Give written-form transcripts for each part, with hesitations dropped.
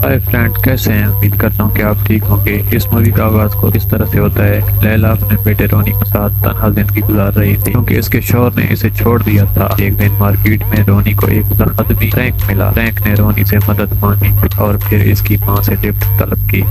Hi friend, कैसे हैं? उम्मीद करता हूँ कि आप ठीक होंगे। इस मूवी का आगाज को इस तरह से होता है। लैला अपने बेटे रोनी के साथ तन्हा जिंदगी गुजार रही थी क्योंकि इसके शौहर ने इसे छोड़ दिया था। एक दिन मार्केट में रोनी को एक आदमी फ्रैंक मिला। फ्रैंक ने रोनी से मदद मांगी और फिर इसकी माँ से लिफ्ट तलब की।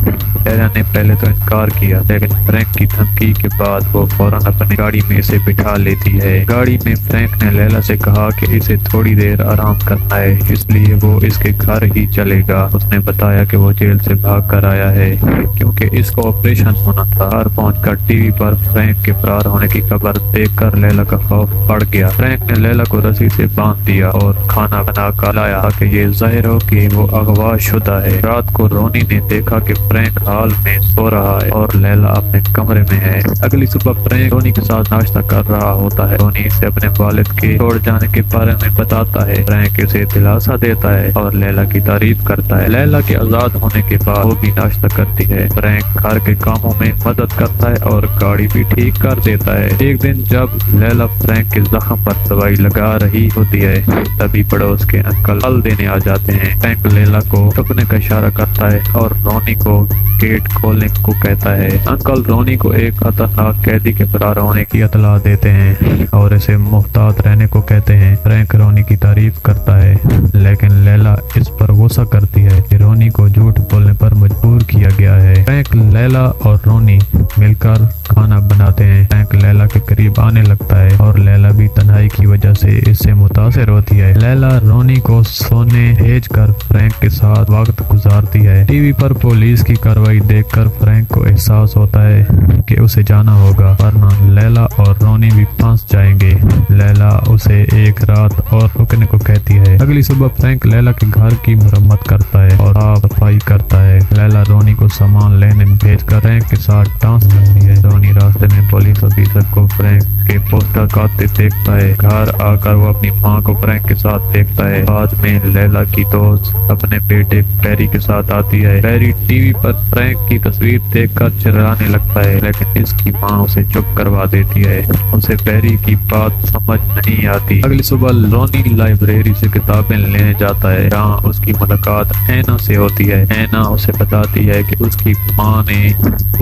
लैला ने पहले तो इनकार किया, लेकिन फ्रैंक की धमकी के बाद वो फौरन अपनी गाड़ी में इसे बिठा लेती है। गाड़ी में फ्रैंक ने लैला से कहा कि इसे थोड़ी देर आराम करना है, इसलिए वो इसके घर ही चलेगा। उसने बताया कि वो जेल से भाग कर आया है क्योंकि इसको ऑपरेशन होना था। घर पहुंचकर टीवी पर फ्रैंक के फरार होने की खबर देखकर लैला का खौफ बढ़ गया। फ्रैंक ने लैला को रस्सी से बांध दिया और खाना बना कर लाया कि ये जाहिर हो कि वो अगवा शुदा है। रात को रोनी ने देखा कि फ्रैंक हाल में सो रहा है और लैला अपने कमरे में है। अगली सुबह फ्रैंक रोनी के साथ नाश्ता कर रहा होता है। रोनी इसे अपने वालिद के छोड़ जाने के बारे में बताता है। फ्रैंक इसे दिलासा देता है और लैला की तारीफ करता है। लैला के आजाद होने के बाद वो भी नाश्ता करती है। फ्रैंक घर के कामों में मदद करता है और गाड़ी भी ठीक कर देता है। एक दिन जब लैला फ्रैंक के जख्म पर दवाई लगा रही होती है, तभी पड़ोस के अंकल फल देने आ जाते हैं। फ्रैंक लैला को रुकने का इशारा करता है और रोनी को गेट खोलने को कहता है। अंकल रोनी को एक खतरनाक कैदी के फरार होने की इत्तला देते हैं और इसे मुहतात रहने को कहते हैं। फ्रैंक रोनी की तारीफ करता है, लेकिन लैला इस पर गुस्सा करती है कि रोनी को झूठ बोलने पर मजबूर किया गया है। फ्रैंक, लैला और रोनी मिलकर खाना बनाते हैं। फ्रैंक लैला के करीब आने लगता है और लैला भी तन्हाई की वजह से इससे मुतासिर होती है। लैला रोनी को सोने भेजकर फ्रैंक के साथ वक्त गुजारती है। टीवी पर पुलिस की कार्रवाई देखकर फ्रैंक को एहसास होता है कि उसे जाना होगा, वरना लैला और रोनी भी फंस जाएंगे। लैला उसे एक रात और रुकने को कहती है। अगली सुबह फ्रैंक लैला के घर की मरम्मत करता है और साफ सफाई करता है। लैला रोनी को सामान लेने भेजकर फ्रैंक के साथ डांस करती है। रोनी रास्ते में पुलिस ऑफिसर को फ्रैंक के पोस्टर काटते देखता है। घर आकर वो अपनी माँ को फ्रैंक के साथ देखता है। बाद में लैला की दोस्त अपने बेटे पैरी के साथ आती है। पैरी टीवी पर फ्रैंक की तस्वीर देखकर चिल्लाने लगता है, लेकिन इसकी माँ उसे चुप करवा देती है। उसे पैरी की बात समझ नहीं आती। अगली सुबह रोनी लाइब्रेरी से किताबें लेने जाता है, जहाँ उसकी मुलाकात ऐना से होती है। ऐना उसे बताती है कि उसकी माँ ने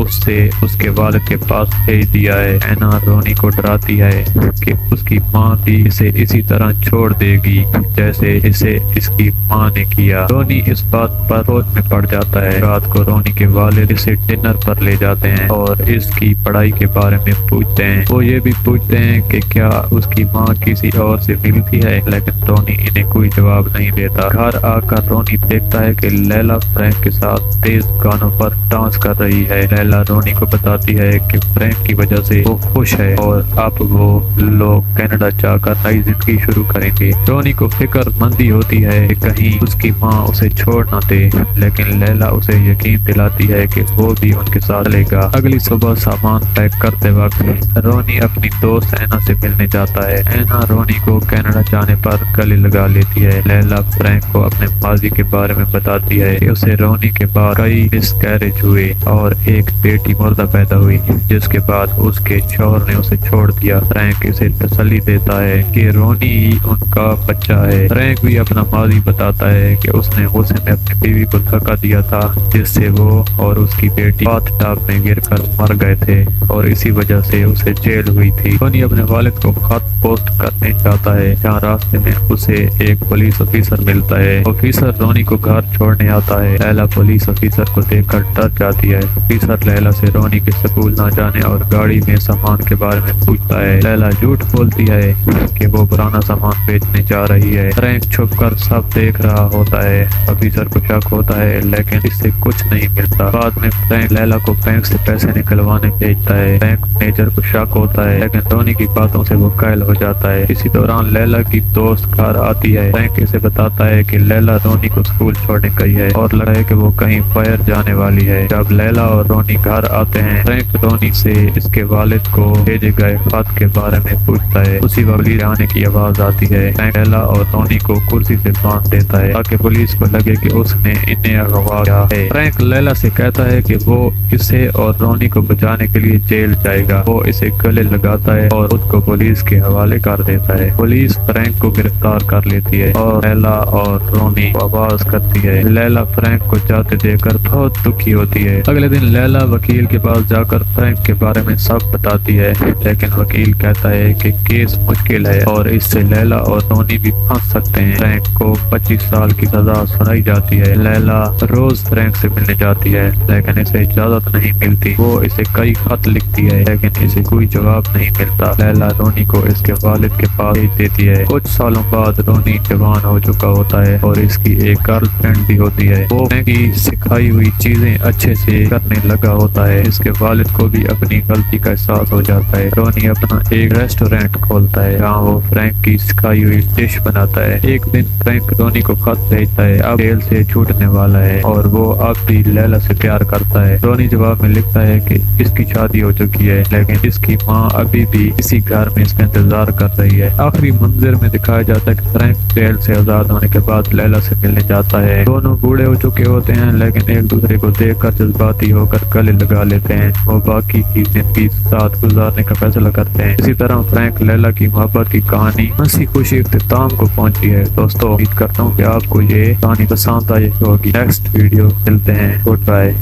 उससे उसके वालिद के पास भेज दिया है। ऐना रोनी को डराती है कि उसकी माँ भी इसे इसी तरह छोड़ देगी जैसे इसे इसकी माँ ने किया। रोनी इस बात पर सोच में पड़ जाता है। रात को रोनी के वालिद इसे डिनर पर ले जाते हैं और इसकी पढ़ाई के बारे में पूछते हैं। वो ये भी पूछते हैं कि क्या उसकी माँ किसी और से मिलती है, लेकिन रोनी इन्हें कोई जवाब नहीं देता। घर आकर रोनी देखता है कि लैला फ्रैंक के साथ तेज गानों पर डांस कर रही है। लैला रोनी को बताती है कि फ्रैंक की वजह से वो खुश है और अब वो लोग कनाडा जाकर नई जिंदगी शुरू करेंगे। रोनी को फिक्रमंदी होती है कि कहीं उसकी माँ उसे छोड़ न दे, लेकिन लैला उसे यकीन दिलाती है कि वो भी उनके साथ लेगा। अगली सुबह सामान पैक करते वक्त रोनी अपनी दोस्त ऐना से मिलने जाता है। ऐना रोनी को कनाडा जाने पर गले लगा लेती है। लैला फ्रैंक को अपने माजी के बारे में बताती है कि उसे रोनी के बाद कई मिसकैरेज हुए और एक बेटी मुर्दा पैदा हुई, जिसके बाद उसके शौहर ने उसे छोड़ दिया। फ्रैंक इसे तसल्ली देता है कि रोनी ही उनका बच्चा है। फ्रैंक भी अपना माजी बताता है कि उसने गुस्से में अपनी बीवी को धक्का दिया था, जिससे वो और उसकी बेटी बाथटब में गिरकर मर गए थे और इसी वजह से उसे जेल हुई थी। रोनी अपने वालिद को खत पोस्ट करने जाता है, जहाँ रास्ते में उसे एक पुलिस ऑफिसर मिलता है। ऑफिसर रोनी को घर छोड़ने आता है। लैला पुलिस ऑफिसर को देखकर डर जाती है। ऑफिसर लैला से रोनी के स्कूल न जाने और गाड़ी में सामान के बारे में पूछता है। लैला झूठ बोलती है कि वो पुराना सामान बेचने जा रही है। फ्रैंक छुपकर सब देख रहा होता है। ऑफिसर को शक होता है, लेकिन इससे कुछ नहीं मिलता। बाद में फ्रैंक लैला को बैंक से पैसे निकलवाने भेजता है। बैंक मैनेजर को शक होता है, लेकिन रोनी की बातों से वो कायल हो जाता है। इसी दौरान लैला की दोस्त घर आती है। फ्रैंक इसे बताता है कि लैला रोनी को स्कूल छोड़ने गई है और लगा है कि वो कहीं बाहर जाने آنے والی ہے۔ جب لیلا اور رونی گھر آتے ہیں، فرینک رونی سے اس کے والد کو بھیجے گئے خط کے بارے میں پوچھتا ہے۔ اسی وقت پولیس آنے کی آواز آتی ہے۔ فرینک لیلا اور رونی کو کرسی سے باندھ دیتا ہے تاکہ پولیس کو لگے کہ اس نے انہیں اغوا کیا ہے۔ فرینک لیلا سے کہتا ہے کہ وہ اسے اور رونی کو بچانے کے لیے جیل جائے گا۔ وہ اسے گلے لگاتا ہے اور خود کو پولیس کے حوالے کر دیتا ہے۔ پولیس فرینک کو گرفتار کر لیتی ہے اور لیلا اور رونی کو آواز کرتی ہے۔ لیلا فرینک کو جاتے دیکھ کر بہت دکھی ہوتی ہے۔ اگلے دن لیلا وکیل کے پاس جا کر فرینک کے بارے میں سب بتاتی ہے، لیکن وکیل کہتا ہے کہ کیس مشکل ہے اور اس سے لیلا اور رونی بھی پھنس سکتے ہیں۔ فرینک کو 25 سال کی سزا سنائی جاتی ہے۔ لیلا روز فرینک سے ملنے جاتی ہے لیکن اسے اجازت نہیں ملتی۔ وہ اسے کئی خط لکھتی ہے لیکن اسے کوئی جواب نہیں ملتا۔ لیلا رونی کو اس کے والد کے پاس بھیج دیتی ہے۔ کچھ سالوں بعد رونی جوان ہو چکا ہوتا ہے اور اس کی ایک گرل فرینڈ بھی ہوتی ہے۔ وہ فرینک کی سکھائی ہوئی چیزیں اچھے سے کرنے لگا ہوتا ہے۔ اس کے والد کو بھی اپنی غلطی کا احساس ہو جاتا ہے۔ رونی اپنا ایک ریسٹورینٹ کھولتا ہے جہاں وہ فرینک کی سکھائی ہوئی ڈش بناتا ہے۔ ایک دن فرینک رونی کو خط بھیجتا ہے، اب جیل سے چھوٹنے والا ہے اور وہ اب بھی لیلا سے پیار کرتا ہے۔ رونی جواب میں لکھتا ہے کہ اس کی شادی ہو چکی ہے لیکن اس کی ماں ابھی بھی اسی گھر میں اس کا انتظار کر رہی ہے۔ آخری منظر میں دکھایا جاتا ہے کہ فرینک جیل سے آزاد ہونے کے بعد لیلا سے ملنے جاتا ہے۔ دونوں بوڑھے ہو چکے ہوتے ہیں لیکن ایک دوسرے کو دیکھ کر جذباتی ہو کر گلے لگا لیتے ہیں۔ وہ باقی کی زندگی ساتھ گزارنے کا فیصلہ کرتے ہیں۔ اسی طرح فرینک لیلا کی محبت کی کہانی ہنسی خوشی اختتام کو پہنچی ہے۔ دوستوں امید کرتا ہوں کہ آپ کو یہ کہانی پسند آئی ہوگی۔ نیکسٹ ویڈیو ملتے ہیں، گڈ بائے۔